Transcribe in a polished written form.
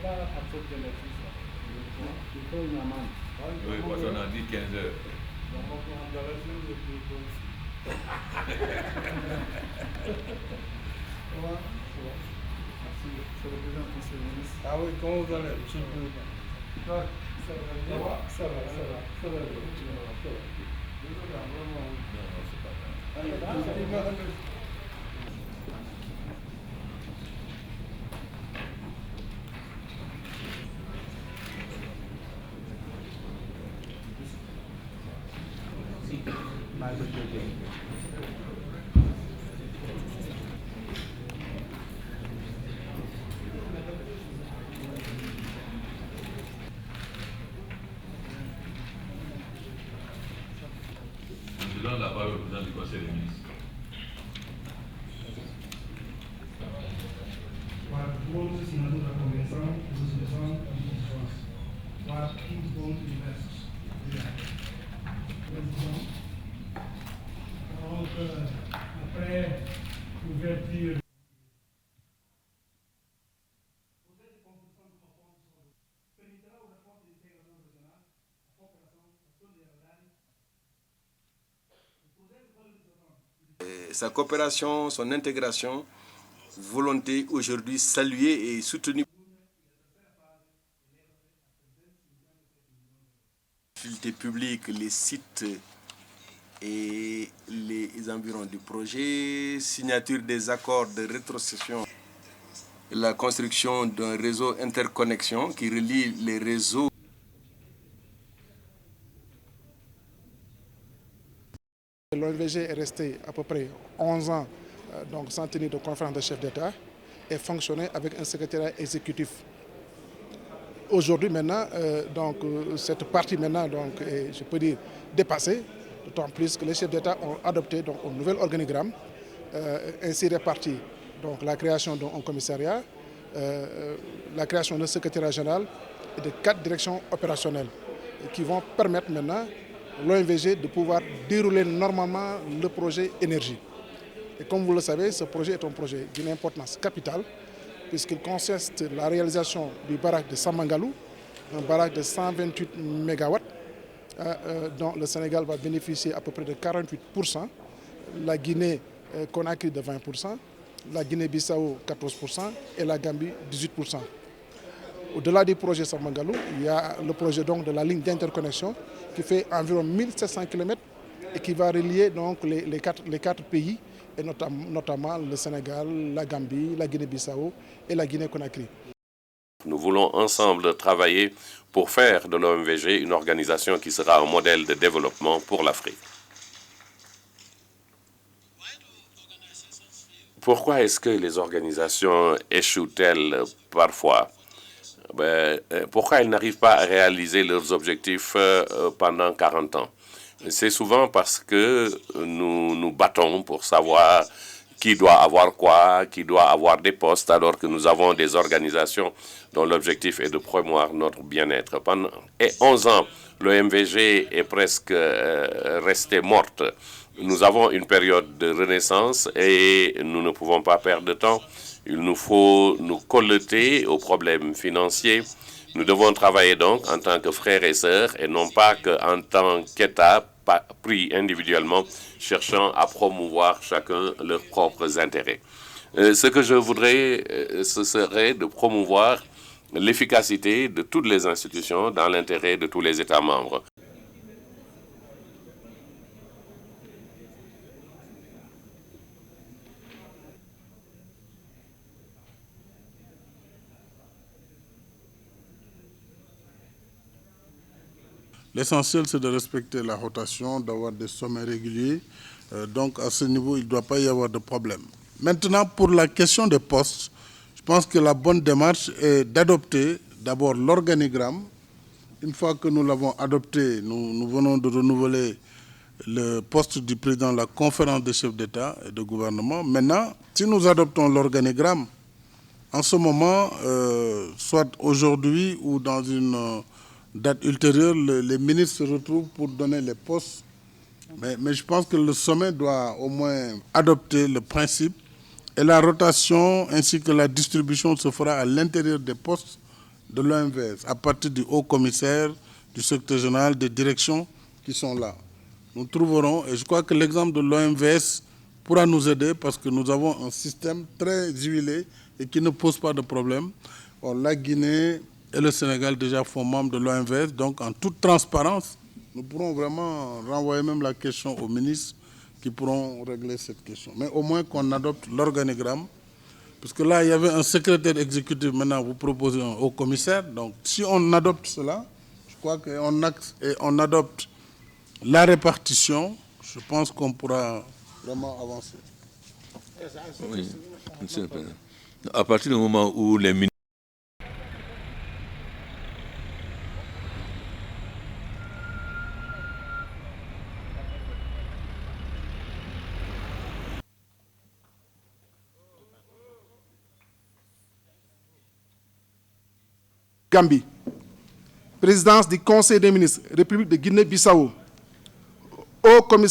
pas accepter le système. Il faut une amende. Oui, parce qu'on a dit 15 heures. Merci, c'est le président du conseil ministre. Ah oui, comment vous allez, monsieur le président? Ça va, ça va. Je donne la parole au président du conseil des ministres. Waar bewoners in de convenção de resolução de discussões. Waar inwoon diversos. Donc, après ouverture. Sa coopération, son intégration, volonté aujourd'hui saluée et soutenue. L'utilité publique, les sites et les environs du projet, signature des accords de rétrocession, la construction d'un réseau interconnexion qui relie les réseaux. L'ONVG est resté à peu près 11 ans donc, sans tenir de conférence de chef d'État et fonctionner avec un secrétariat exécutif. Aujourd'hui maintenant, cette partie maintenant donc, est, je peux dire, dépassée, d'autant plus que les chefs d'État ont adopté donc, un nouvel organigramme, ainsi réparti donc, la création d'un commissariat, la création d'un secrétariat général et de 4 directions opérationnelles qui vont permettre maintenant l'ONVG de pouvoir dérouler normalement le projet énergie. Et comme vous le savez, ce projet est un projet d'une importance capitale puisqu'il consiste la réalisation du barrage de Samangalou, un barrage de 128 MW dont le Sénégal va bénéficier à peu près de 48%, la Guinée-Conakry de 20%, la Guinée-Bissau 14% et la Gambie 18%. Au-delà du projet Samangalou, il y a le projet donc, de la ligne d'interconnexion qui fait environ 1700 km et qui va relier donc, les quatre pays, et notamment le Sénégal, la Gambie, la Guinée-Bissau et la Guinée-Conakry. Nous voulons ensemble travailler pour faire de l'OMVG une organisation qui sera un modèle de développement pour l'Afrique. Pourquoi est-ce que les organisations échouent-elles parfois? Pourquoi elles n'arrivent pas à réaliser leurs objectifs pendant 40 ans? C'est souvent parce que nous nous battons pour savoir qui doit avoir quoi, qui doit avoir des postes, alors que nous avons des organisations dont l'objectif est de promouvoir notre bien-être. Pendant 11 ans, l'OMVG est presque restée morte. Nous avons une période de renaissance et nous ne pouvons pas perdre de temps. Il nous faut nous colleter aux problèmes financiers. Nous devons travailler donc en tant que frères et sœurs et non pas qu'en tant qu'État pris individuellement, cherchant à promouvoir chacun leurs propres intérêts. Ce que je voudrais, ce serait de promouvoir l'efficacité de toutes les institutions dans l'intérêt de tous les États membres. L'essentiel, c'est de respecter la rotation, d'avoir des sommets réguliers. Donc, à ce niveau, il ne doit pas y avoir de problème. Maintenant, pour la question des postes, je pense que la bonne démarche est d'adopter d'abord l'organigramme. Une fois que nous l'avons adopté, nous venons de renouveler le poste du président de la conférence des chefs d'État et de gouvernement. Maintenant, si nous adoptons l'organigramme, en ce moment, soit aujourd'hui ou dans une date ultérieure, les ministres se retrouvent pour donner les postes. Mais je pense que le sommet doit au moins adopter le principe et la rotation ainsi que la distribution se fera à l'intérieur des postes de l'OMVS, à partir du haut commissaire, du secrétaire général, des directions qui sont là. Nous trouverons, et je crois que l'exemple de l'OMVS pourra nous aider parce que nous avons un système très huilé et qui ne pose pas de problème. Bon, la Guinée et le Sénégal déjà font membre de l'OMVS, donc en toute transparence, nous pourrons vraiment renvoyer même la question aux ministres qui pourront régler cette question. Mais au moins qu'on adopte l'organigramme, parce que là, il y avait un secrétaire exécutif, maintenant vous proposez un haut commissaire. Donc si on adopte cela, je crois qu'on adopte la répartition, je pense qu'on pourra vraiment avancer. Oui, Monsieur le Président. À partir du moment où les ministres Gambie, présidence du Conseil des ministres, République de Guinée-Bissau, haut commissaire